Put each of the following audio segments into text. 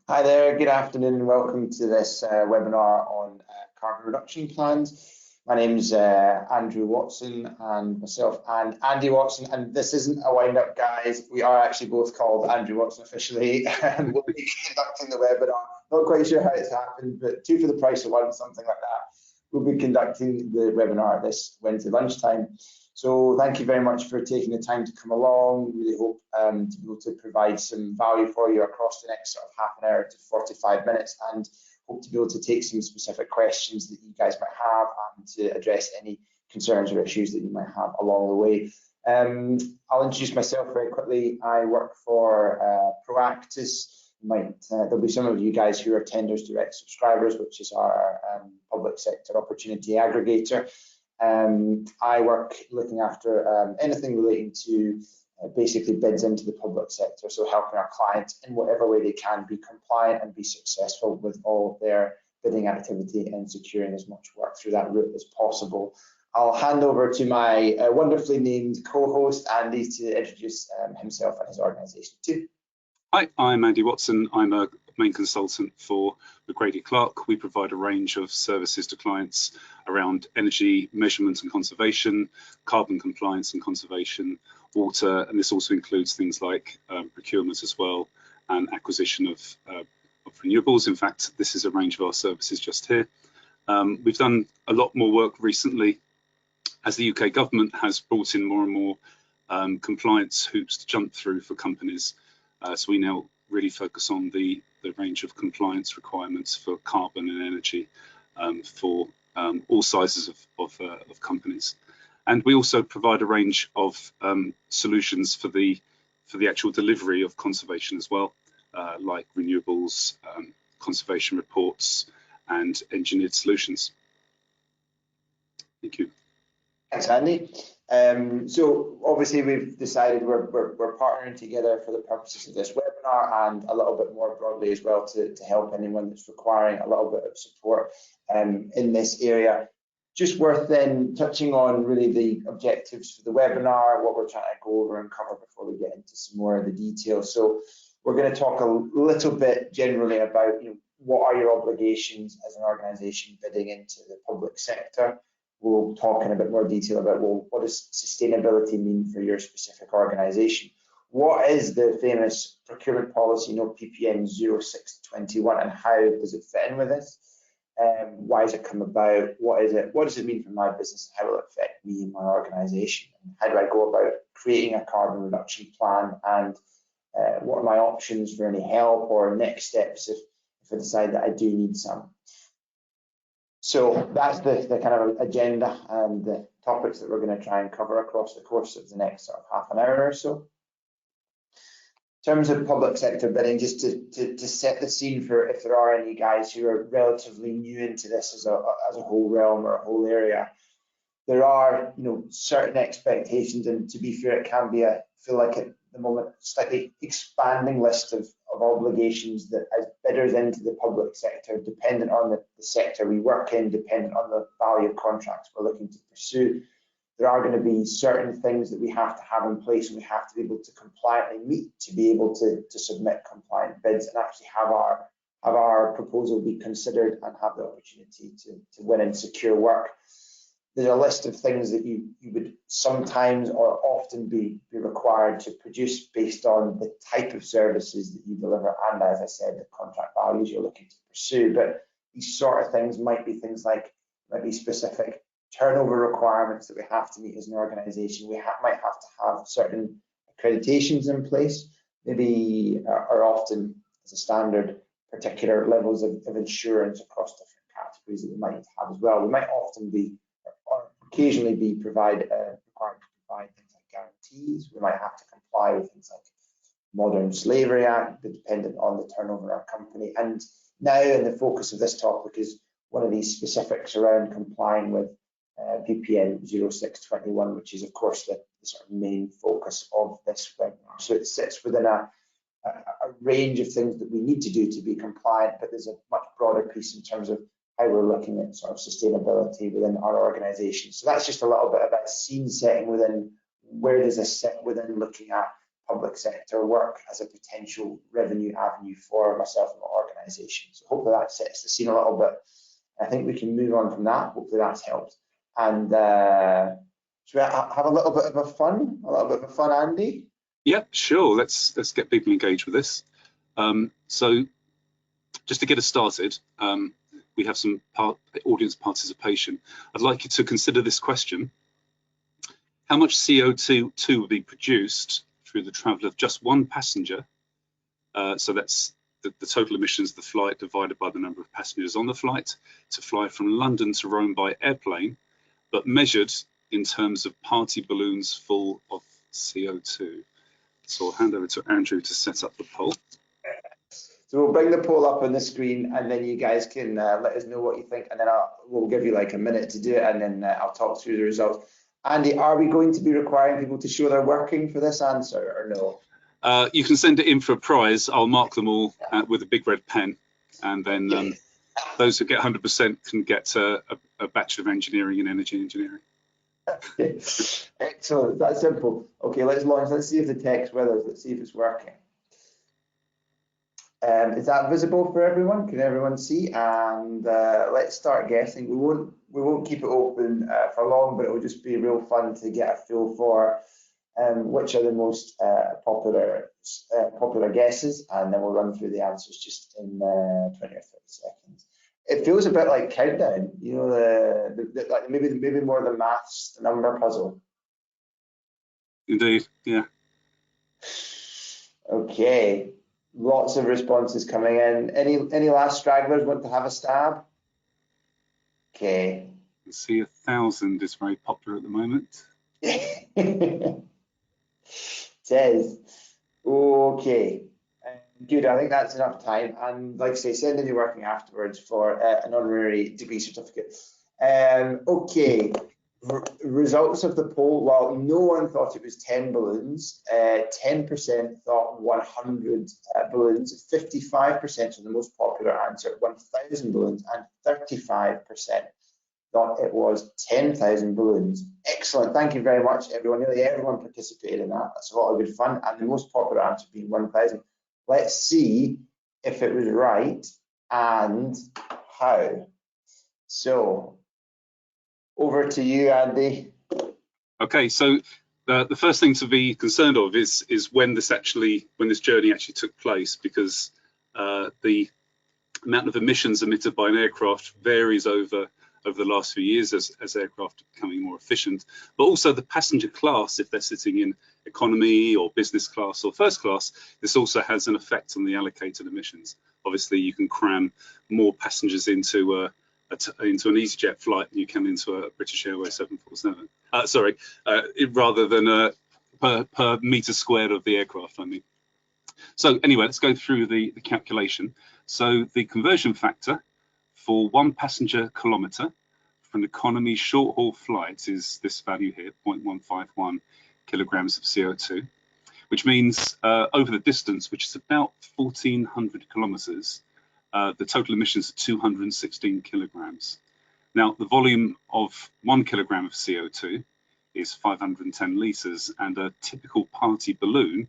Hi there, good afternoon and welcome to this webinar on carbon reduction plans. My name's Andrew Watson and myself and Andy Watson, and this isn't a wind-up, guys. We are actually both called Andrew Watson officially, and we'll be conducting the webinar. Not quite sure how it's happened, but two for the price of one, something like that. We'll be conducting the webinar this Wednesday lunchtime. So thank you very much for taking the time to come along. Really hope to be able to provide some value for you across the next sort of half an hour to 45 minutes, and hope to be able to take some specific questions that you guys might have and to address any concerns or issues that you might have along the way. I'll introduce myself very quickly. I work for Proactus. There'll be some of you guys who are Tenders Direct subscribers, which is our public sector opportunity aggregator. I work looking after anything relating to basically bids into the public sector, so helping our clients in whatever way they can be compliant and be successful with all of their bidding activity and securing as much work through that route as possible. I'll hand over to my wonderfully named co-host Andy to introduce himself and his organisation too. Hi, I'm Andy Watson. I'm a main consultant for McGrady Clark. We provide a range of services to clients around energy measurement and conservation, carbon compliance and conservation, water, and this also includes things like procurement as well, and acquisition of renewables. In fact, this is a range of our services just here. We've done a lot more work recently as the UK government has brought in more and more compliance hoops to jump through for companies. So we now really focus on the range of compliance requirements for carbon and energy for all sizes of companies. And we also provide a range of solutions for the actual delivery of conservation as well, like renewables, conservation reports, and engineered solutions. Thank you. Thanks, Andy. So obviously we've decided we're partnering together for the purposes of this webinar and a little bit more broadly as well to help anyone that's requiring a little bit of support in this area. Just worth then touching on really the objectives for the webinar, what we're trying to go over and cover before we get into some more of the details. So we're going to talk a little bit generally about what are your obligations as an organisation bidding into the public sector. We'll talk in a bit more detail about, well, what does sustainability mean for your specific organisation? What is the famous procurement policy, PPN 0621, and how does it fit in with this? Why has it come about? What is it? What does it mean for my business? How will it affect me and my organisation? And how do I go about creating a carbon reduction plan? And what are my options for any help or next steps if I decide that I do need some? So that's the kind of agenda and the topics that we're going to try and cover across the course of the next sort of half an hour or so. In terms of public sector bidding, just to set the scene for if there are any guys who are relatively new into this as a whole realm or a whole area, there are certain expectations, and to be fair, it can be feel like at the moment slightly expanding list of obligations that as bidders into the public sector, dependent on the sector we work in, dependent on the value of contracts we're looking to pursue, there are going to be certain things that we have to have in place, and we have to be able to compliantly meet to be able to submit compliant bids and actually have our proposal be considered and have the opportunity to win and secure work. There's a list of things that you would sometimes or often be required to produce based on the type of services that you deliver and, as I said, the contract values you're looking to pursue. But these sort of things might be things like specific turnover requirements that we have to meet as an organisation. We might have to have certain accreditations in place, maybe are often as a standard particular levels of insurance across different categories that we might need to have as well. We might often be or occasionally be required to provide things like guarantees. We might have to comply with things like Modern Slavery Act, dependent on the turnover of our company. And now, in the focus of this topic is one of these specifics around complying with PPN 0621, which is, of course, the sort of main focus of this webinar. So it sits within a range of things that we need to do to be compliant, but there's a much broader piece in terms of how we're looking at sort of sustainability within our organisation. So that's just a little bit about scene setting within where does this sit within looking at public sector work as a potential revenue avenue for myself and my organisation. So hopefully that sets the scene a little bit. I think we can move on from that. Hopefully that's helped. And should we have a little bit of a fun, Andy? Yeah, sure. Let's get people engaged with this. So just to get us started, we have some audience participation. I'd like you to consider this question. How much CO2 will be produced through the travel of just one passenger? So that's the total emissions of the flight divided by the number of passengers on the flight to fly from London to Rome by airplane, but measured in terms of party balloons full of CO2. So I'll hand over to Andrew to set up the poll. So we'll bring the poll up on the screen, and then you guys can let us know what you think, and then we'll give you like a minute to do it, and then I'll talk through the results. Andy, are we going to be requiring people to show their working for this answer, or no? You can send it in for a prize. I'll mark them all with a big red pen, and then those who get 100% can get a Bachelor of Engineering in Energy Engineering. Okay. Excellent, that's simple. Okay, let's launch. Let's see if the tech's with us. Let's see if it's working. Is that visible for everyone? Can everyone see? And let's start guessing. We won't keep it open for long, but it will just be real fun to get a feel for which are the most popular guesses, and then we'll run through the answers just in 20 or 30 seconds. It feels a bit like Countdown, you know, like maybe more the maths, the number puzzle. Indeed, yeah. Okay, lots of responses coming in. Any last stragglers want to have a stab? Okay. You see 1,000 is very popular at the moment. It says, okay, good. I think that's enough time. And like I say, send in your working afterwards for an honorary degree certificate. Okay, results of the poll. Well, no one thought it was 10 balloons. 10% thought 100 balloons. 55% of the most popular answer, 1,000 balloons, and 35% thought it was 10,000 balloons. Excellent, thank you very much, everyone. Nearly everyone participated in that. That's a lot of good fun, and the most popular answer being 1,000. Let's see if it was right and how. So, over to you, Andy. Okay, so the first thing to be concerned of is when this journey actually took place, because the amount of emissions emitted by an aircraft varies over the last few years as aircraft are becoming more efficient, but also the passenger class, if they're sitting in economy or business class or first class, this also has an effect on the allocated emissions. Obviously, you can cram more passengers into an EasyJet flight than you can into a British Airways 747. Rather than per meter squared of the aircraft, I mean. So anyway, let's go through the calculation. So the conversion factor for 1 passenger kilometre for an economy short-haul flight is this value here, 0.151 kilograms of CO2, which means over the distance, which is about 1,400 kilometres, the total emissions are 216 kilograms. Now, the volume of 1 kilogram of CO2 is 510 litres, and a typical party balloon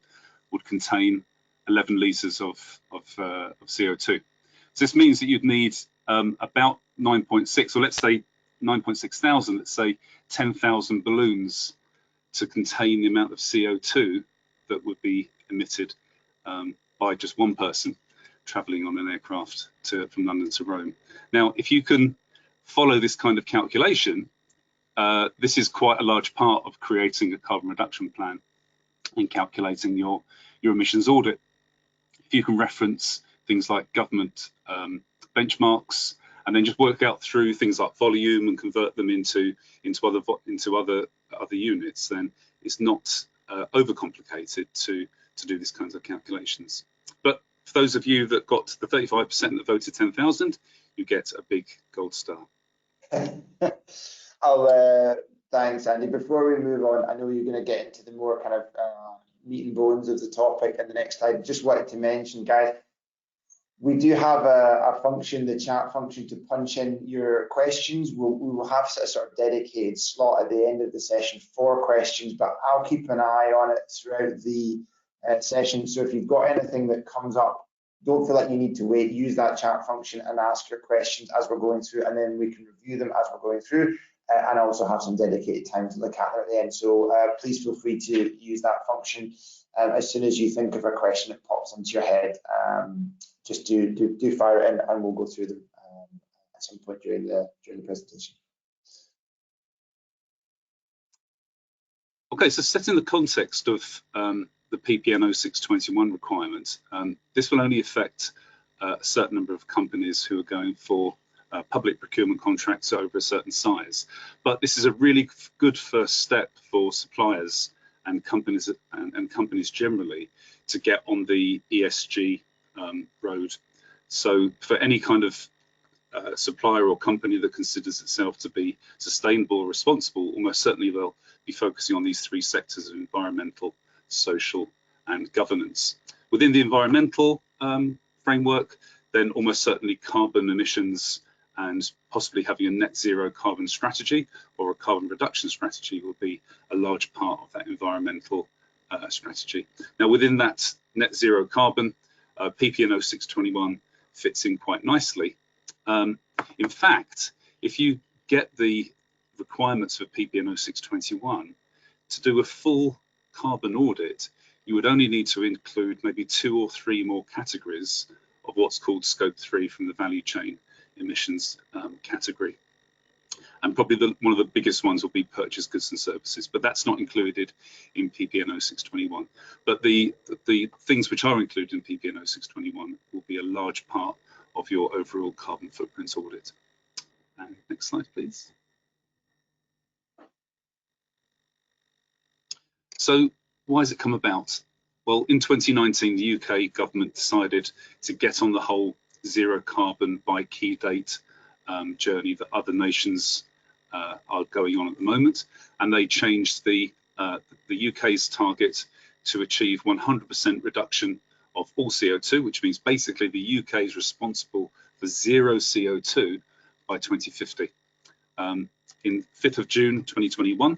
would contain 11 litres of CO2. So this means that you'd need about 9.6, or let's say 9.6 thousand, let's say 10,000 balloons to contain the amount of CO2 that would be emitted by just one person travelling on an aircraft from London to Rome. Now, if you can follow this kind of calculation, this is quite a large part of creating a carbon reduction plan and calculating your emissions audit. If you can reference things like government benchmarks, and then just work out through things like volume and convert them into other units, then it's not overcomplicated to do these kinds of calculations. But for those of you that got the 35% that voted 10,000, you get a big gold star. Thanks, Andy. Before we move on, I know you're going to get into the more kind of meat and bones of the topic in the next slide. Just wanted to mention, guys, we do have a function, the chat function, to punch in your questions. We will have a sort of dedicated slot at the end of the session for questions, but I'll keep an eye on it throughout the session. So if you've got anything that comes up, don't feel like you need to wait. Use that chat function and ask your questions as we're going through, and then we can review them as we're going through, and also have some dedicated time to look at them at the end. So please feel free to use that function as soon as you think of a question that pops into your head. Just do fire it in, and we'll go through them at some point during the presentation. Okay, so setting the context of the PPN 0621 requirement, this will only affect a certain number of companies who are going for public procurement contracts over a certain size. But this is a really good first step for suppliers and companies generally to get on the ESG road. So for any kind of supplier or company that considers itself to be sustainable or responsible, almost certainly they'll be focusing on these three sectors of environmental, social and governance. Within the environmental framework, then almost certainly carbon emissions and possibly having a net zero carbon strategy or a carbon reduction strategy will be a large part of that environmental strategy. Now within that net zero carbon, PPN 0621 fits in quite nicely. In fact, if you get the requirements for PPN 0621 to do a full carbon audit, you would only need to include maybe 2 or 3 more categories of what's called scope 3 from the value chain emissions category. And probably one of the biggest ones will be purchased goods and services, but that's not included in PPN 0621. But the things which are included in PPN 0621 will be a large part of your overall carbon footprint audit. And next slide, please. So why has it come about? Well, in 2019, the UK government decided to get on the whole zero carbon by key date journey that other nations are going on at the moment, and they changed the UK's target to achieve 100% reduction of all CO2, which means basically the UK is responsible for zero CO2 by 2050. In 5th of June 2021,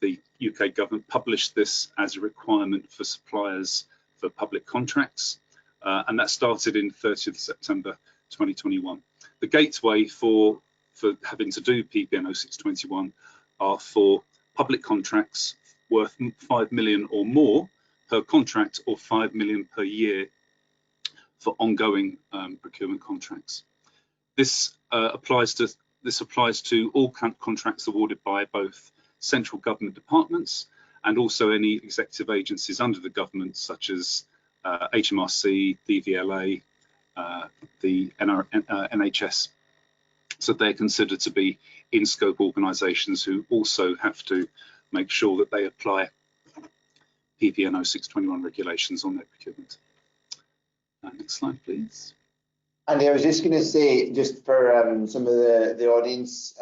the UK government published this as a requirement for suppliers for public contracts, and that started in 30th of September 2021. The gateway for having to do PPN 0621 are for public contracts worth 5 million or more per contract, or 5 million per year for ongoing procurement contracts. This applies to all contracts awarded by both central government departments and also any executive agencies under the government, such as HMRC, DVLA, the NHS. So they're considered to be in-scope organisations who also have to make sure that they apply PPN 0621 regulations on their procurement. Next slide, please. Andy, I was just going to say, just for some of the audience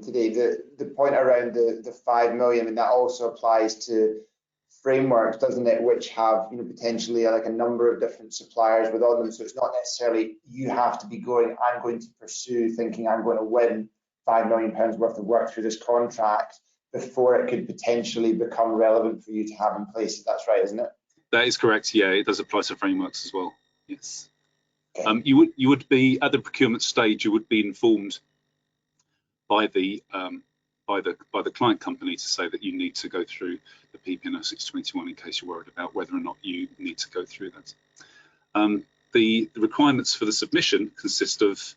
today, the point around the 5 million, and that also applies to frameworks, doesn't it, which have, you know, potentially like a number of different suppliers within them. So it's not necessarily you have to be going, I'm going to pursue thinking I'm going to win £5 million worth of work through this contract before it could potentially become relevant for you to have in place. That's right, isn't it? That is correct. Yeah, it does apply to frameworks as well. Yes. Okay. You would be at the procurement stage. You would be informed by the client company to say that you need to go through the PPN 0621 in case you're worried about whether or not you need to go through that. The requirements for the submission consist of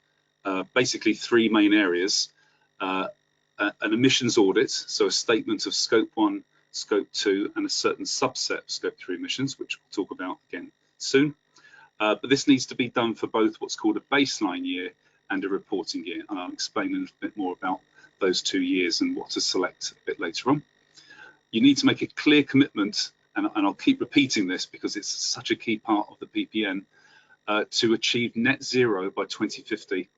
basically 3 main areas: an emissions audit, so a statement of scope 1, scope 2, and a certain subset of scope 3 emissions, which we'll talk about again soon. But this needs to be done for both what's called a baseline year and a reporting year, and I'll explain a little bit more about those 2 years and what to select a bit later on. You need to make a clear commitment, and I'll keep repeating this because it's such a key part of the PPN, to achieve net zero by 2050,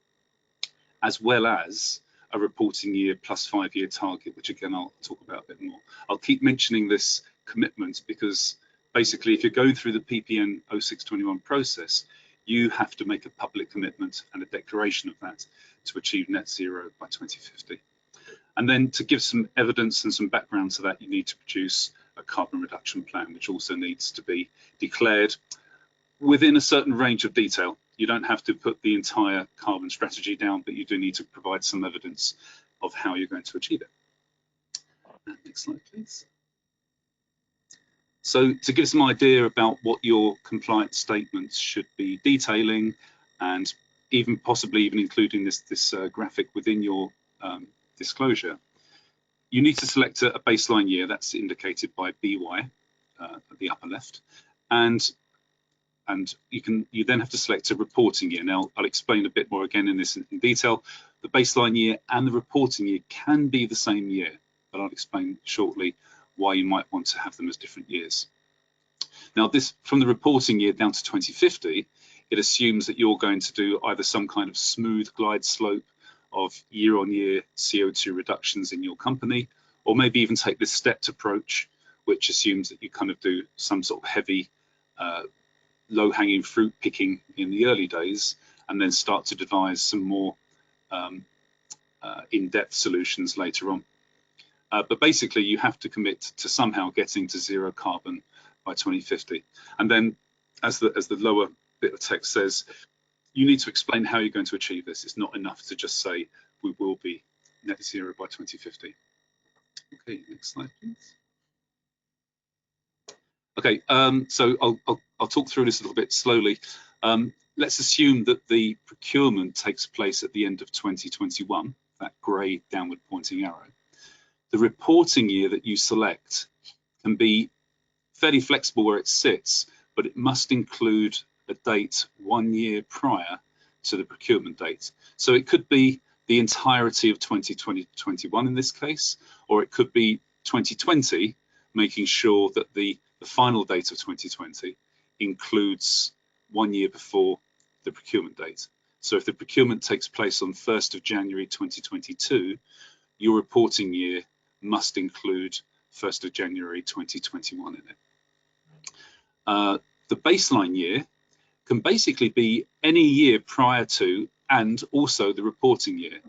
as well as a reporting year plus 5-year target, which again I'll talk about a bit more. I'll keep mentioning this commitment because basically if you're going through the PPN 0621 process, you have to make a public commitment and a declaration of that to achieve net zero by 2050. And then to give some evidence and some background to that, you need to produce a carbon reduction plan, which also needs to be declared within a certain range of detail. You don't have to put the entire carbon strategy down, but you do need to provide some evidence of how you're going to achieve it. Next slide, please. So to give some idea about what your compliance statements should be detailing, and even possibly even including this graphic within your disclosure, you need to select a baseline year that's indicated by BY at the upper left, and you then have to select a reporting year. Now I'll explain a bit more again in this in detail. The baseline year and the reporting year can be the same year, but I'll explain shortly why you might want to have them as different years. Now this, from the reporting year down to 2050, it assumes that you're going to do either some kind of smooth glide slope of year-on-year CO2 reductions in your company, or maybe even take this stepped approach, which assumes that you kind of do some sort of heavy low-hanging fruit picking in the early days, and then start to devise some more in-depth solutions later on. But basically, you have to commit to somehow getting to zero carbon by 2050. And then, as the lower bit of text says, you need to explain how you're going to achieve this. It's not enough to just say we will be net zero by 2050. Okay, next slide, please. Okay, so I'll talk through this a little bit slowly. Let's assume that the procurement takes place at the end of 2021, that grey downward pointing arrow. The reporting year that you select can be fairly flexible where it sits, but it must include a date 1 year prior to the procurement date. So it could be the entirety of 2020-21 in this case, or it could be 2020, making sure that the final date of 2020 includes 1 year before the procurement date. So if the procurement takes place on 1st of January 2022, your reporting year must include 1st of January 2021 in it. The baseline year can basically be any year prior to and also the reporting year.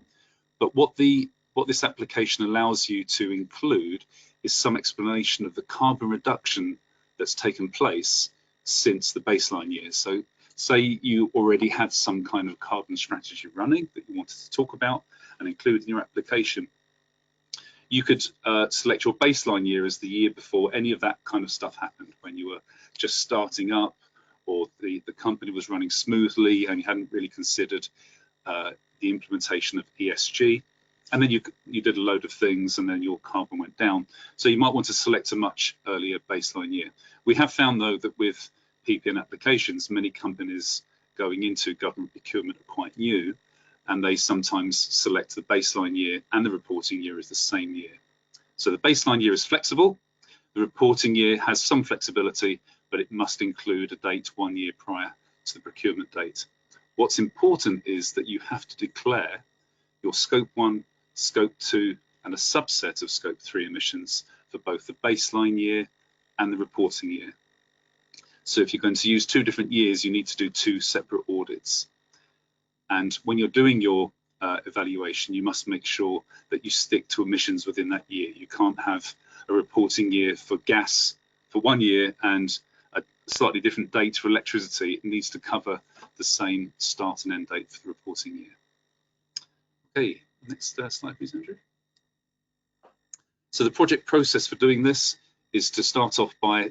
But what this application allows you to include is some explanation of the carbon reduction that's taken place since the baseline year. So say you already had some kind of carbon strategy running that you wanted to talk about and include in your application. You could select your baseline year as the year before any of that kind of stuff happened, when you were just starting up, or the company was running smoothly and you hadn't really considered the implementation of ESG. And then you did a load of things and then your carbon went down. So you might want to select a much earlier baseline year. We have found, though, that with PPN applications, many companies going into government procurement are quite new, and they sometimes select the baseline year and the reporting year as the same year. So the baseline year is flexible. The reporting year has some flexibility, but it must include a date 1 year prior to the procurement date. What's important is that you have to declare your Scope 1, Scope 2, and a subset of Scope 3 emissions for both the baseline year and the reporting year. So if you're going to use 2 different years, you need to do 2 separate audits. And when you're doing your evaluation, you must make sure that you stick to emissions within that year. You can't have a reporting year for gas for 1 year and a slightly different date for electricity. It needs to cover the same start and end date for the reporting year. Okay, next slide, please, Andrew. So the project process for doing this is to start off by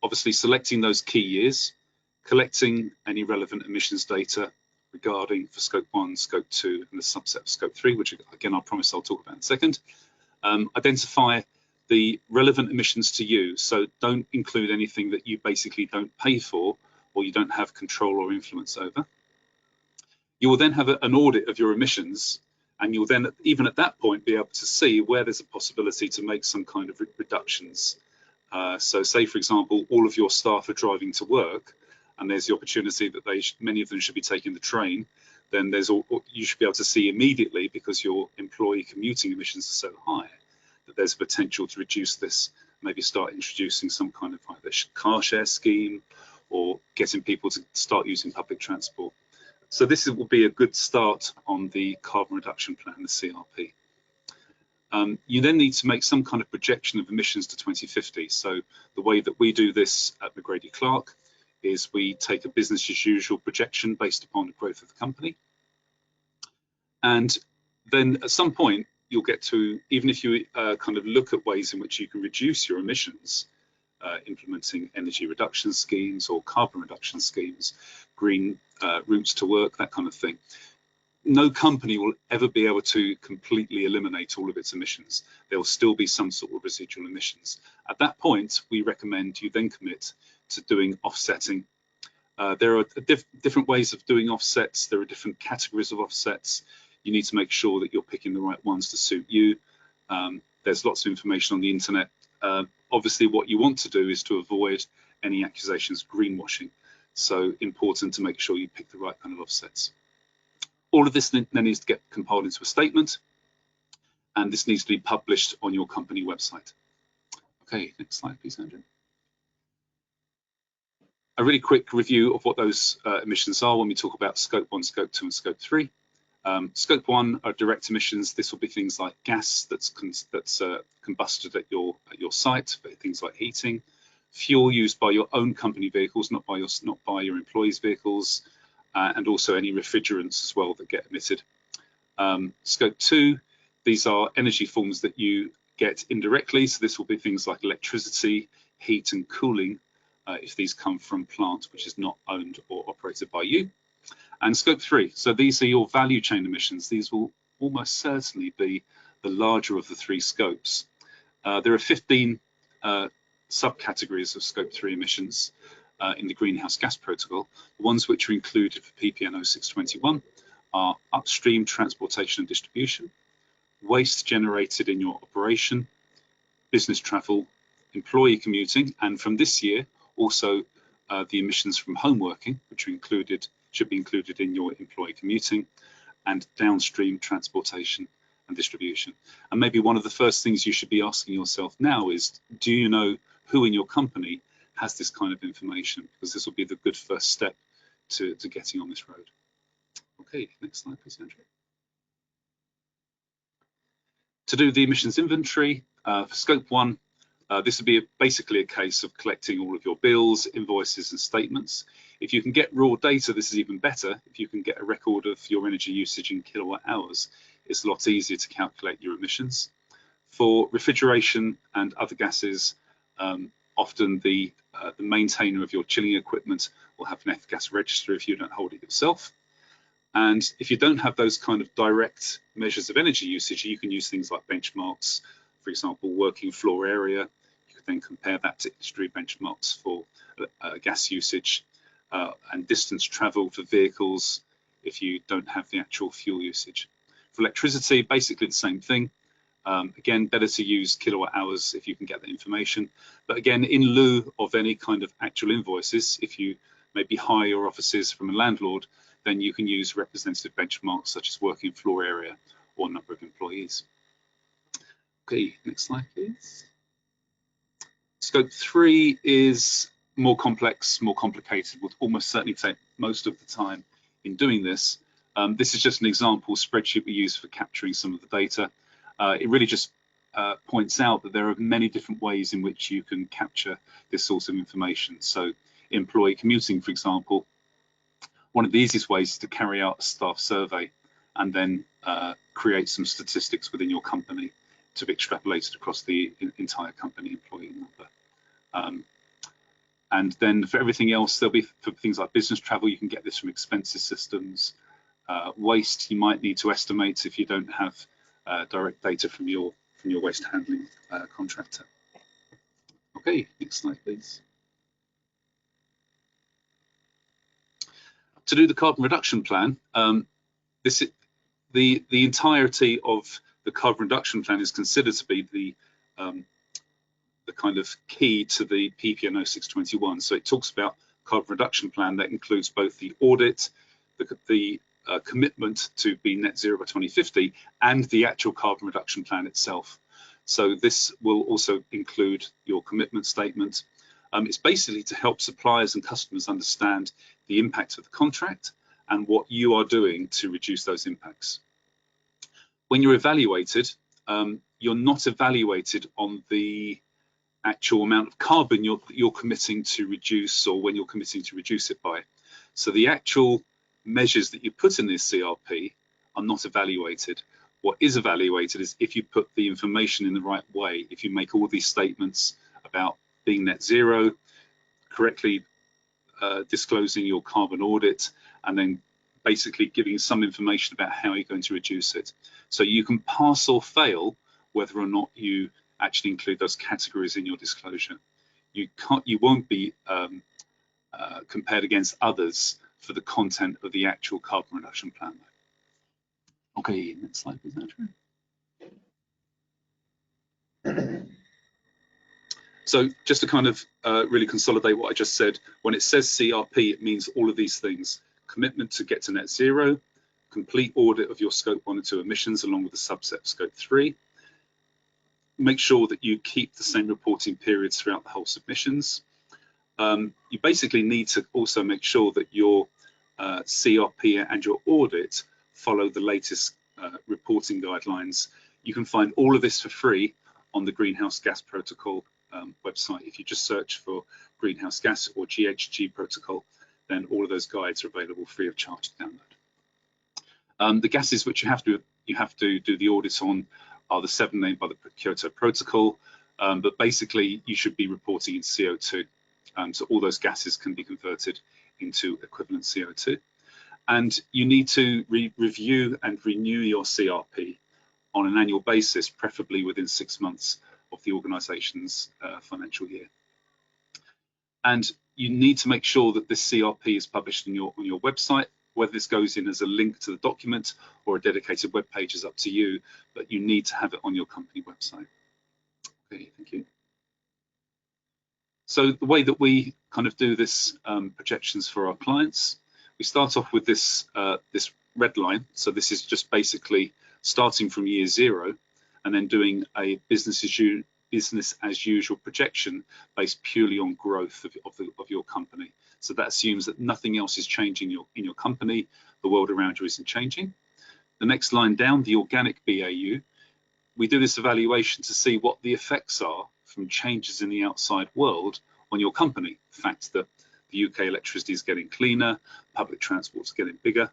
obviously selecting those key years, collecting any relevant emissions data regarding for Scope 1, Scope 2, and the subset of Scope 3, which again, I promise I'll talk about in a second. Identify the relevant emissions to you. So don't include anything that you basically don't pay for or you don't have control or influence over. You will then have an audit of your emissions, and you'll then, even at that point, be able to see where there's a possibility to make some kind of reductions. So say, for example, all of your staff are driving to work, and there's the opportunity that many of them should be taking the train, then you should be able to see immediately, because your employee commuting emissions are so high, that there's a potential to reduce this, maybe start introducing some kind of either car share scheme or getting people to start using public transport. So this will be a good start on the carbon reduction plan, the CRP. You then need to make some kind of projection of emissions to 2050. So the way that we do this at McGrady Clark is we take a business as usual projection based upon the growth of the company. And then at some point, you'll get to, even if you kind of look at ways in which you can reduce your emissions, implementing energy reduction schemes or carbon reduction schemes, green routes to work, that kind of thing. No company will ever be able to completely eliminate all of its emissions. There will still be some sort of residual emissions. At that point, we recommend you then commit to doing offsetting. There are different ways of doing offsets. There are different categories of offsets. You need to make sure that you're picking the right ones to suit you. There's lots of information on the internet. Obviously, what you want to do is to avoid any accusations of greenwashing. So important to make sure you pick the right kind of offsets. All of this then needs to get compiled into a statement, and this needs to be published on your company website. Okay, next slide, please, Andrew. A really quick review of what those emissions are when we talk about Scope 1, Scope 2, and Scope 3. Scope 1 are direct emissions. This will be things like gas that's combusted at your site, things like heating, fuel used by your own company vehicles, not by your employees' vehicles, and also any refrigerants as well that get emitted. Scope 2, these are energy forms that you get indirectly. So this will be things like electricity, heat, and cooling, if these come from plant which is not owned or operated by you. And Scope 3, so these are your value chain emissions. These will almost certainly be the larger of the three scopes. There are 15 subcategories of Scope 3 emissions in the Greenhouse Gas Protocol. The ones which are included for PPN 0621 are upstream transportation and distribution, waste generated in your operation, business travel, employee commuting, and from this year also the emissions from home working, which are should be included in your employee commuting, and downstream transportation and distribution. And maybe one of the first things you should be asking yourself now is, do you know who in your company has this kind of information? Because this will be the good first step to getting on this road. Okay, next slide, please, Andrew. To do the emissions inventory, for Scope 1, this would be basically a case of collecting all of your bills, invoices, and statements. If you can get raw data, this is even better. If you can get a record of your energy usage in kilowatt hours, it's a lot easier to calculate your emissions. For refrigeration and other gases, often the maintainer of your chilling equipment will have an F-gas register if you don't hold it yourself. And if you don't have those kind of direct measures of energy usage, you can use things like benchmarks. For example, working floor area. You could then compare that to industry benchmarks for gas usage and distance travel for vehicles if you don't have the actual fuel usage. For electricity, basically the same thing. Again, better to use kilowatt hours if you can get that information. But again, in lieu of any kind of actual invoices, if you maybe hire your offices from a landlord, then you can use representative benchmarks such as working floor area or number of employees. Okay, next slide, please. Scope 3 is more complex, more complicated, will almost certainly take most of the time in doing this. This is just an example spreadsheet we use for capturing some of the data. It really just points out that there are many different ways in which you can capture this sort of information. So employee commuting, for example, one of the easiest ways is to carry out a staff survey and then create some statistics within your company to be extrapolated across the entire company employee number. And then for everything else, there'll be for things like business travel, you can get this from expenses systems. Waste, you might need to estimate if you don't have direct data from your waste handling contractor. Okay, next slide, please. To do the carbon reduction plan, the entirety of the carbon reduction plan is considered to be the kind of key to the PPN 0621. So it talks about carbon reduction plan that includes both the audit, the commitment to be net zero by 2050, and the actual carbon reduction plan itself. So this will also include your commitment statement. It's basically to help suppliers and customers understand the impact of the contract and what you are doing to reduce those impacts. When you're evaluated, you're not evaluated on the actual amount of carbon you're committing to reduce, or when you're committing to reduce it by. So the actual measures that you put in this CRP are not evaluated. What is evaluated is if you put the information in the right way, if you make all these statements about being net zero, correctly disclosing your carbon audit, and then basically giving some information about how you're going to reduce it. So you can pass or fail whether or not you actually include those categories in your disclosure. You won't be compared against others for the content of the actual carbon reduction plan. Okay, next slide, please, Andrew. So just to kind of really consolidate what I just said, when it says CRP, it means all of these things: commitment to get to net zero, complete audit of your scope 1 and 2 emissions along with the subset scope 3. Make sure that you keep the same reporting periods throughout the whole submissions. You basically need to also make sure that your CRP and your audit follow the latest reporting guidelines. You can find all of this for free on the Greenhouse Gas Protocol website. If you just search for greenhouse gas or GHG protocol, then all of those guides are available free of charge to download. The gases which you have to do the audits on are the 7 named by the Kyoto Protocol, but basically you should be reporting in CO2. So all those gases can be converted into equivalent CO2. And you need to review and renew your CRP on an annual basis, preferably within 6 months of the organisation's financial year. And you need to make sure that this CRP is published on your website. Whether this goes in as a link to the document or a dedicated web page is up to you, but you need to have it on your company website. Okay, thank you. So the way that we kind of do this projections for our clients, we start off with this this red line. So this is just basically starting from year 0 and then doing a business as usual projection based purely on growth of your company. So that assumes that nothing else is changing in your company, the world around you isn't changing. The next line down, the organic BAU, we do this evaluation to see what the effects are from changes in the outside world on your company. The fact that the UK electricity is getting cleaner, public transport's getting bigger.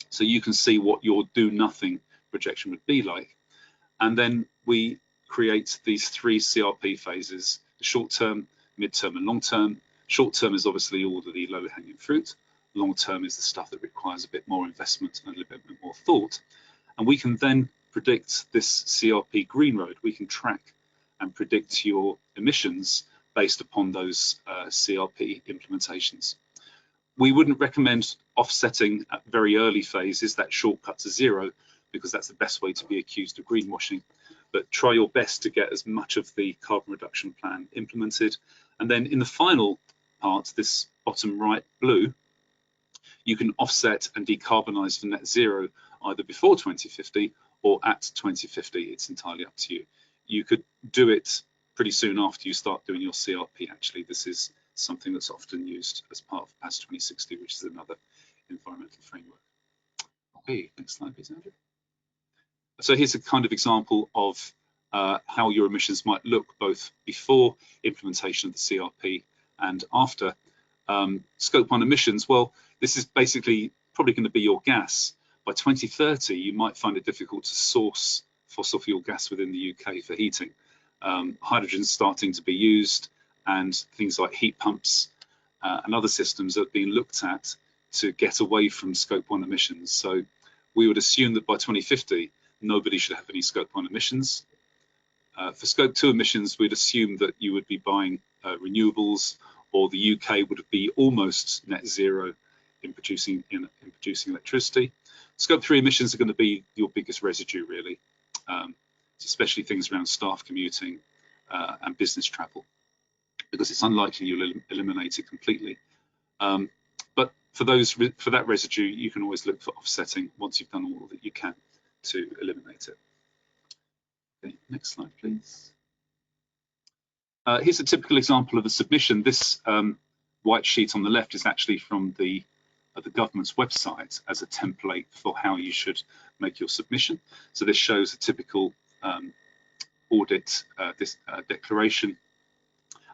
So you can see what your do nothing projection would be like. And then we create these 3 CRP phases: the short term, mid term and long term. Short term is obviously all of the low hanging fruit. Long term is the stuff that requires a bit more investment and a little bit more thought. And we can then predict this CRP green road. We can track and predict your emissions based upon those CRP implementations. We wouldn't recommend offsetting at very early phases, that shortcut to 0, because that's the best way to be accused of greenwashing. But try your best to get as much of the carbon reduction plan implemented. And then in the final part, this bottom right blue, you can offset and decarbonize for net zero either before 2050 or at 2050. It's entirely up to you. You could do it pretty soon after you start doing your CRP. Actually, this is something that's often used as part of PAS 2060, which is another environmental framework. Okay, next slide, please, Andrew. So here's a kind of example of how your emissions might look both before implementation of the CRP and after. Scope 1 emissions, well, this is basically probably going to be your gas. By 2030, you might find it difficult to source fossil fuel gas within the UK for heating. Hydrogen's starting to be used, and things like heat pumps and other systems are being looked at to get away from Scope 1 emissions. So we would assume that by 2050, nobody should have any Scope 1 emissions. For Scope 2 emissions, we'd assume that you would be buying renewables, or the UK would be almost net zero in producing electricity. Scope 3 emissions are going to be your biggest residue, really, especially things around staff commuting and business travel, because it's unlikely you'll eliminate it completely. But for that residue, you can always look for offsetting once you've done all that you can to eliminate it. Okay, next slide, please. Here's a typical example of a submission. This white sheet on the left is actually from the government's website as a template for how you should make your submission. So this shows a typical audit this declaration,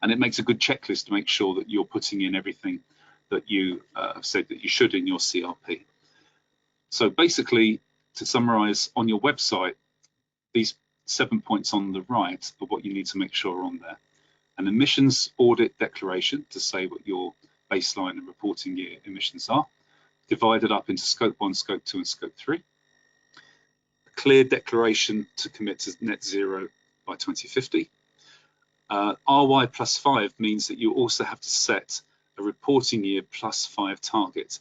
and it makes a good checklist to make sure that you're putting in everything that you have said that you should in your CRP. So basically, to summarize, on your website, these 7 points on the right are what you need to make sure are on there. An emissions audit declaration to say what your baseline and reporting year emissions are, divided up into Scope 1, Scope 2 and Scope 3. A clear declaration to commit to net zero by 2050. RY plus 5 means that you also have to set a reporting year plus 5 target.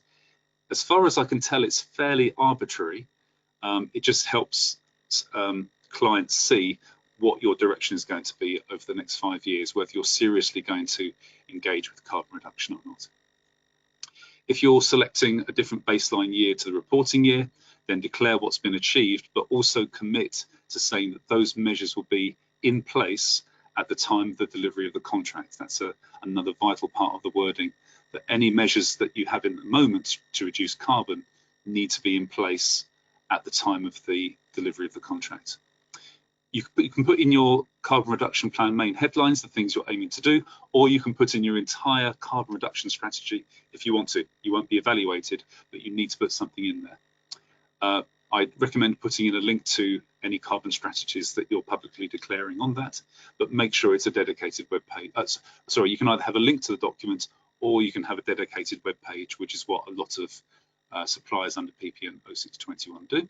As far as I can tell, it's fairly arbitrary. It just helps clients see what your direction is going to be over the next 5 years, whether you're seriously going to engage with carbon reduction or not. If you're selecting a different baseline year to the reporting year, then declare what's been achieved, but also commit to saying that those measures will be in place at the time of the delivery of the contract. That's another vital part of the wording, that any measures that you have in the moment to reduce carbon need to be in place at the time of the delivery of the contract. You can put in your carbon reduction plan main headlines, the things you're aiming to do, or you can put in your entire carbon reduction strategy if you want to. You won't be evaluated, but you need to put something in there. I recommend putting in a link to any carbon strategies that you're publicly declaring on that, but make sure it's a dedicated web page. Sorry, you can either have a link to the document or you can have a dedicated web page, which is what a lot of suppliers under PPN 0621 do.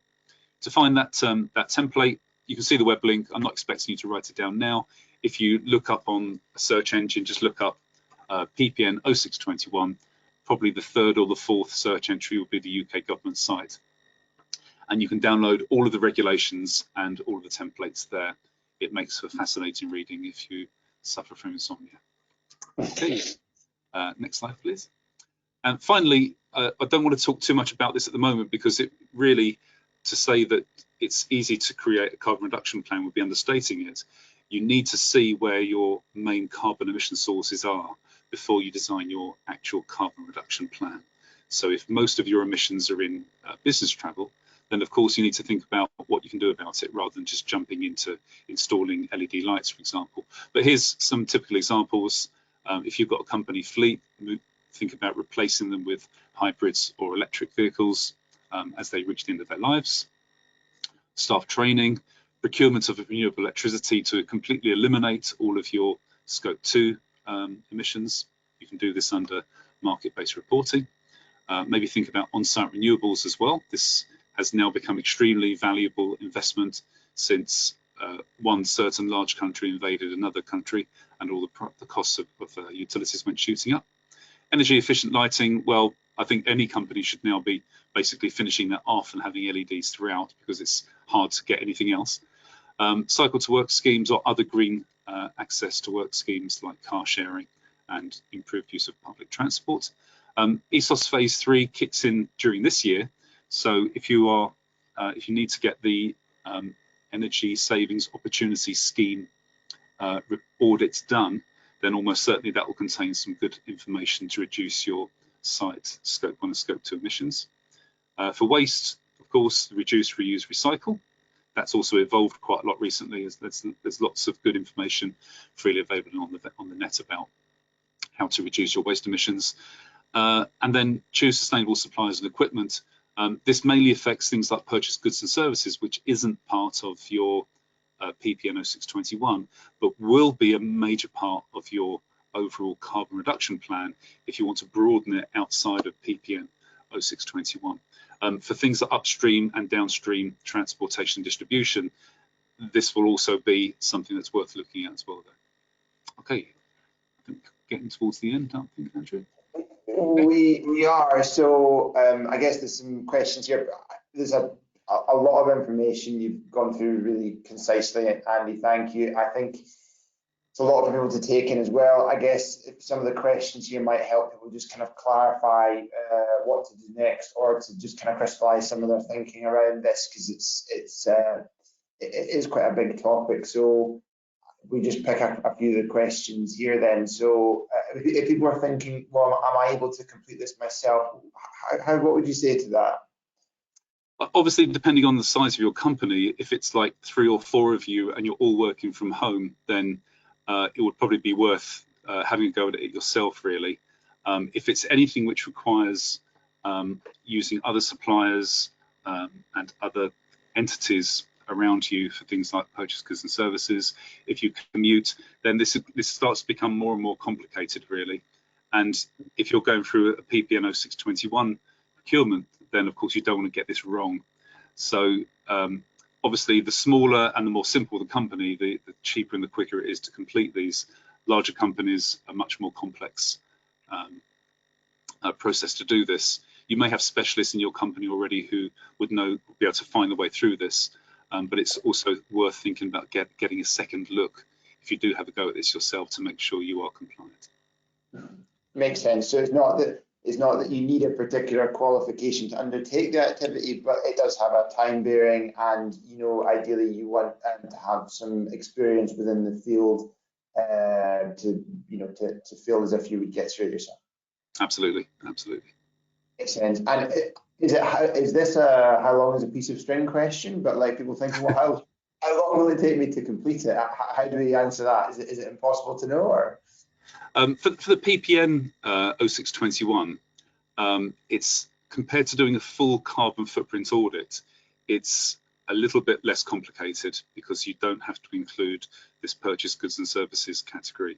To find that template, you can see the web link. I'm not expecting you to write it down now. If you look up on a search engine, just look up PPN 0621, probably the third or the fourth search entry will be the UK government site. And you can download all of the regulations and all of the templates there. It makes for fascinating reading if you suffer from insomnia. Okay, next slide, please. And finally, I don't want to talk too much about this at the moment because it really, to say that it's easy to create a carbon reduction plan would be understating it. You need to see where your main carbon emission sources are before you design your actual carbon reduction plan. So if most of your emissions are in business travel, then of course you need to think about what you can do about it rather than just jumping into installing LED lights, for example. But here's some typical examples. If you've got a company fleet, think about replacing them with hybrids or electric vehicles as they reach the end of their lives. Staff training, procurement of renewable electricity to completely eliminate all of your Scope 2 emissions. You can do this under market-based reporting. Maybe think about on-site renewables as well. This has now become extremely valuable investment since one certain large country invaded another country and all the costs of utilities went shooting up. Energy efficient lighting, well, I think any company should now be basically finishing that off and having LEDs throughout because it's hard to get anything else. Cycle to work schemes or other green access to work schemes like car sharing and improved use of public transport. ESOS phase 3 kicks in during this year. So if you need to get the energy savings opportunity scheme audits done, then almost certainly that will contain some good information to reduce your site Scope 1 and Scope 2 emissions. For waste, of course, reduce, reuse, recycle. That's also evolved quite a lot recently. There's lots of good information freely available on the net about how to reduce your waste emissions. And then choose sustainable suppliers and equipment. This mainly affects things like purchased goods and services, which isn't part of your PPN 0621, but will be a major part of your overall carbon reduction plan if you want to broaden it outside of PPN 0621. For things like upstream and downstream transportation and distribution, this will also be something that's worth looking at as well. Okay, I think getting towards the end, aren't we, Andrew? We are. So I guess there's some questions here. There's a lot of information you've gone through really concisely, Andy. Thank you. I think it's a lot for people to take in as well. I guess if some of the questions here might help people just kind of clarify what to do next, or to just kind of crystallize some of their thinking around this, because it is quite a big topic. So we just pick a few of the questions here then. So if people are thinking, well, am I able to complete this myself? What would you say to that? Obviously, depending on the size of your company, if it's like 3 or 4 of you and you're all working from home, then it would probably be worth having a go at it yourself, really. If it's anything which requires using other suppliers and other entities around you for things like purchase goods and services, if you commute, then this starts to become more and more complicated, really. And if you're going through a PPN 0621 procurement, then of course you don't want to get this wrong. So obviously the smaller and the more simple the company, the cheaper and the quicker it is to complete these. Larger companies are much more complex process to do this. You may have specialists in your company already who would be able to find the way through this, but it's also worth thinking about getting a second look if you do have a go at this yourself to make sure you are compliant. Makes sense. So it's not that you need a particular qualification to undertake the activity, but it does have a time bearing, and ideally you want to have some experience within the field to feel as if you would get through it yourself. Absolutely, absolutely. Makes sense. And is this a how long is a piece of string question? But like people thinking, well, how long will it take me to complete it? How do we answer that? Is it impossible to know, or? For the PPN 0621, it's compared to doing a full carbon footprint audit, it's a little bit less complicated because you don't have to include this purchase goods and services category.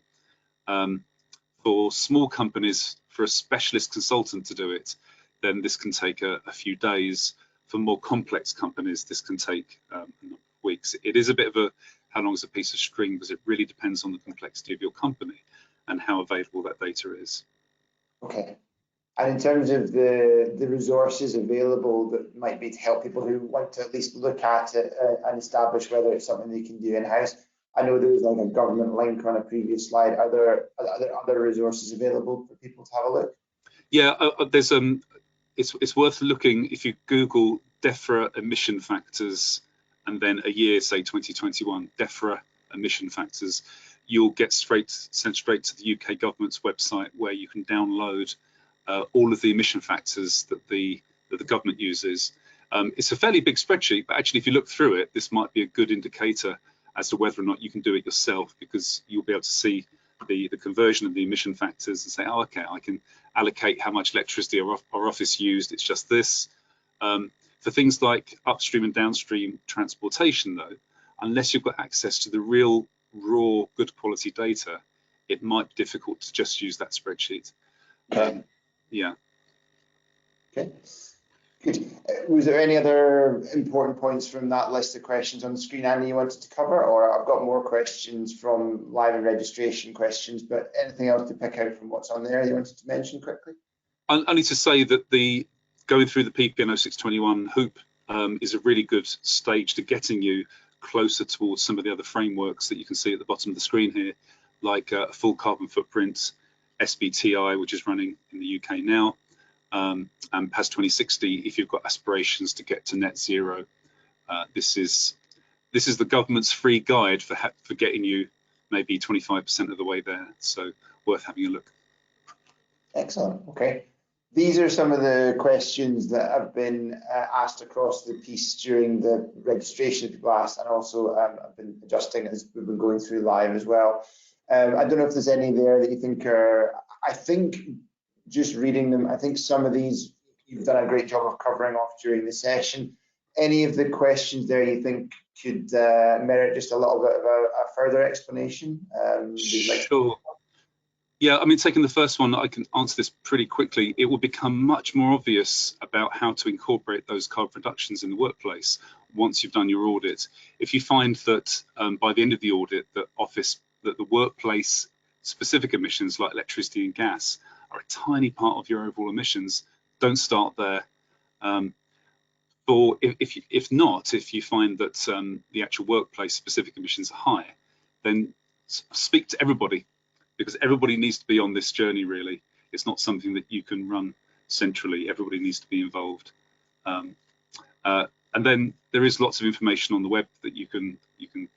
For small companies, for a specialist consultant to do it, then this can take a few days. For more complex companies, this can take weeks. It is a bit of a how long is a piece of string, because it really depends on the complexity of your company and how available that data is. Okay. And in terms of the resources available that might be to help people who want to at least look at it and establish whether it's something they can do in-house, I know there was like a government link on a previous slide. Are there other resources available for people to have a look? Yeah, there's it's worth looking. If you Google DEFRA emission factors and then a year, say 2021, DEFRA emission factors, you'll get sent straight to the UK government's website, where you can download all of the emission factors that the government uses. It's a fairly big spreadsheet, but actually if you look through it, this might be a good indicator as to whether or not you can do it yourself, because you'll be able to see the conversion of the emission factors and say, oh, okay, I can allocate how much electricity our office used, it's just this. For things like upstream and downstream transportation, though, unless you've got access to the real raw good quality data, it might be difficult to just use that spreadsheet. Okay. Yeah. Okay. Good. Was there any other important points from that list of questions on the screen, Andy, you wanted to cover? Or I've got more questions from live and registration questions, but anything else to pick out from what's on there you wanted to mention quickly? Only to say that going through the PPN 0621 hoop is a really good stage to getting you closer towards some of the other frameworks that you can see at the bottom of the screen here, like a full carbon footprint, SBTI, which is running in the UK now, and PAS 2060 if you've got aspirations to get to net zero. This is the government's free guide for getting you maybe 25% of the way there, so worth having a look. Excellent. Okay. These are some of the questions that have been asked across the piece during the registration people asked, and also I've been adjusting as we've been going through live as well. I don't know if there's any there that you think are, I think just reading them, I think some of these you've done a great job of covering off during the session. Any of the questions there you think could merit just a little bit of a further explanation? Sure. Yeah, I mean, taking the first one, I can answer this pretty quickly. It will become much more obvious about how to incorporate those carbon reductions in the workplace once you've done your audit. If you find that by the end of the audit, that the workplace specific emissions like electricity and gas are a tiny part of your overall emissions, don't start there. Or if you find that the actual workplace specific emissions are high, then speak to everybody, because everybody needs to be on this journey, really. It's not something that you can run centrally. Everybody needs to be involved. And then there is lots of information on the web that you can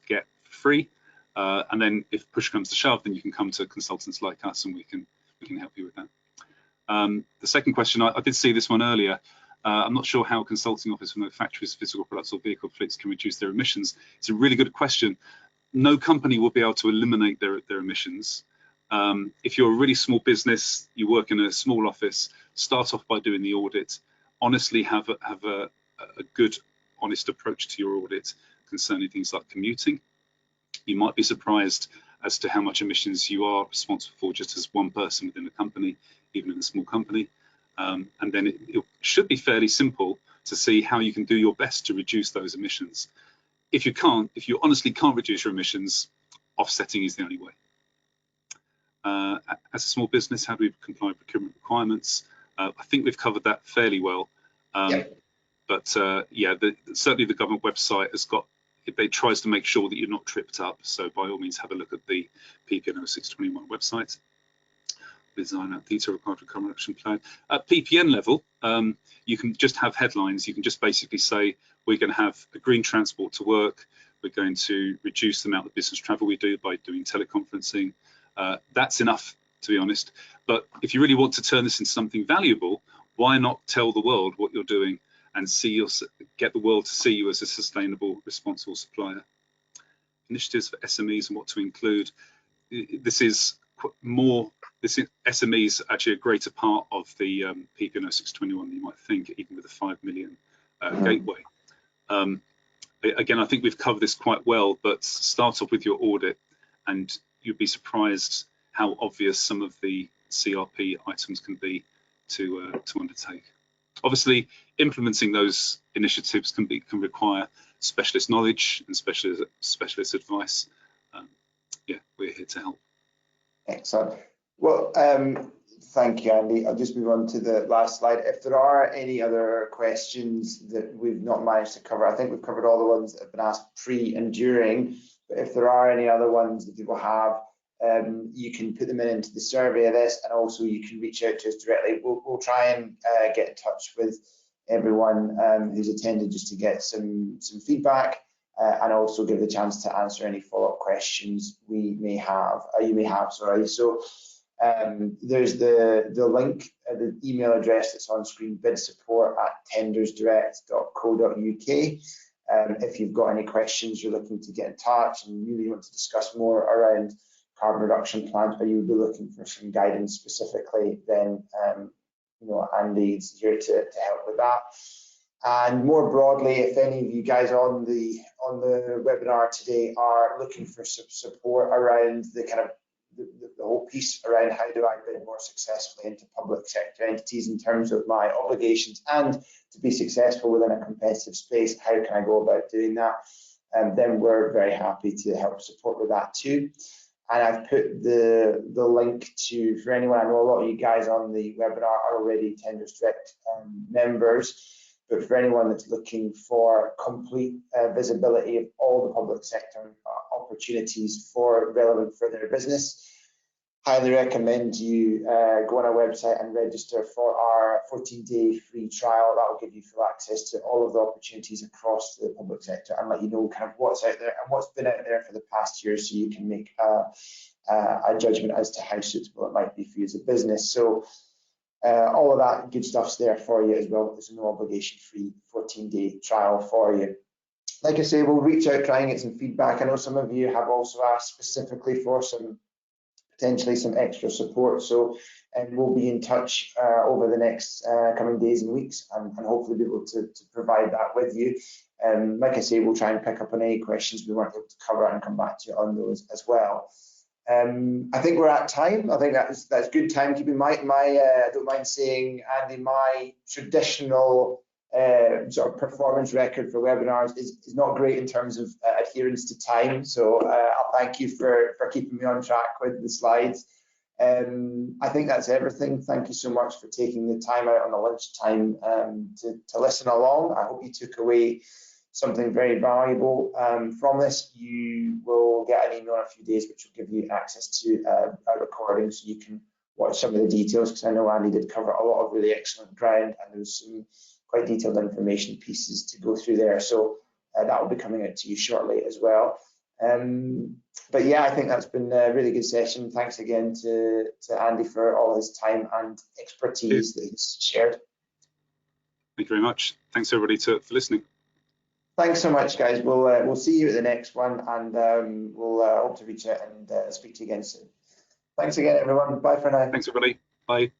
get for free. And then if push comes to shove, then you can come to consultants like us and we can help you with that. The second question, I did see this one earlier. I'm not sure how a consulting office from manufacturers, physical products or vehicle fleets can reduce their emissions. It's a really good question. No company will be able to eliminate their emissions. If you're a really small business, you work in a small office, start off by doing the audit. Honestly, have a good, honest approach to your audit concerning things like commuting. You might be surprised as to how much emissions you are responsible for just as one person within a company, even in a small company. And then it should be fairly simple to see how you can do your best to reduce those emissions. If you honestly can't reduce your emissions, offsetting is the only way. As a small business, how do we comply with procurement requirements? I think we've covered that fairly well. But yeah, certainly the government website has got, it tries to make sure that you're not tripped up. So by all means, have a look at the PPN 0621 website. Design out detail required for carbon reduction plan. At PPN level, you can just have headlines. You can just basically say, we're going to have a green transport to work. We're going to reduce the amount of business travel we do by doing teleconferencing. That's enough, to be honest. But if you really want to turn this into something valuable, why not tell the world what you're doing and get the world to see you as a sustainable, responsible supplier? Initiatives for SMEs and what to include. This is SMEs actually a greater part of the PPN 0621 than you might think, even with a 5 million gateway. Again, I think we've covered this quite well, but start off with your audit and you'd be surprised how obvious some of the CRP items can be to undertake. Obviously, implementing those initiatives can require specialist knowledge and specialist advice. Yeah, we're here to help. Excellent. Well, thank you, Andy. I'll just move on to the last slide. If there are any other questions that we've not managed to cover, I think we've covered all the ones that have been asked pre and during, but if there are any other ones that people have, you can put them into the survey of this, and also you can reach out to us directly. We'll try and get in touch with everyone who's attended just to get some feedback. And also give the chance to answer any follow-up questions you may have. Sorry. So there's the link, the email address that's on screen, bidsupport@tendersdirect.co.uk. If you've got any questions, you're looking to get in touch and you really want to discuss more around carbon reduction plans, or you would be looking for some guidance specifically, then you know, Andy's here to help with that. And more broadly, if any of you guys on the webinar today are looking for some support around the kind of the whole piece around how do I bid more successfully into public sector entities in terms of my obligations and to be successful within a competitive space, how can I go about doing that? Then we're very happy to help support with that too. And I've put the link to, for anyone, I know a lot of you guys on the webinar are already Tenders Direct members. But for anyone that's looking for complete visibility of all the public sector opportunities relevant for their business, highly recommend you go on our website and register for our 14-day free trial. That will give you full access to all of the opportunities across the public sector and let you know kind of what's out there and what's been out there for the past year, so you can make a judgment as to how suitable it might be for you as a business. So all of that good stuff's there for you as well. There's a no obligation free 14-day trial for you. Like I say, we'll reach out, try and get some feedback. I know some of you have also asked specifically for potentially some extra support. So we'll be in touch over the next coming days and weeks and hopefully be able to provide that with you. Like I say, we'll try and pick up on any questions we weren't able to cover and come back to you on those as well. I think we're at time. I think that's good timekeeping. I don't mind saying, Andy, my traditional sort of performance record for webinars is not great in terms of adherence to time. So I'll thank you for keeping me on track with the slides. I think that's everything. Thank you so much for taking the time out on the lunchtime to listen along. I hope you took away something very valuable from this. You will get an email in a few days which will give you access to a recording so you can watch some of the details, because I know Andy did cover a lot of really excellent ground and there's some quite detailed information pieces to go through there. So that will be coming out to you shortly as well. But yeah, I think that's been a really good session. Thanks again to Andy for all his time and expertise that he's shared. Thank you very much. Thanks everybody for listening. Thanks so much, guys. We'll see you at the next one, and we'll hope to reach out and speak to you again soon. Thanks again, everyone. Bye for now. Thanks everybody. Bye.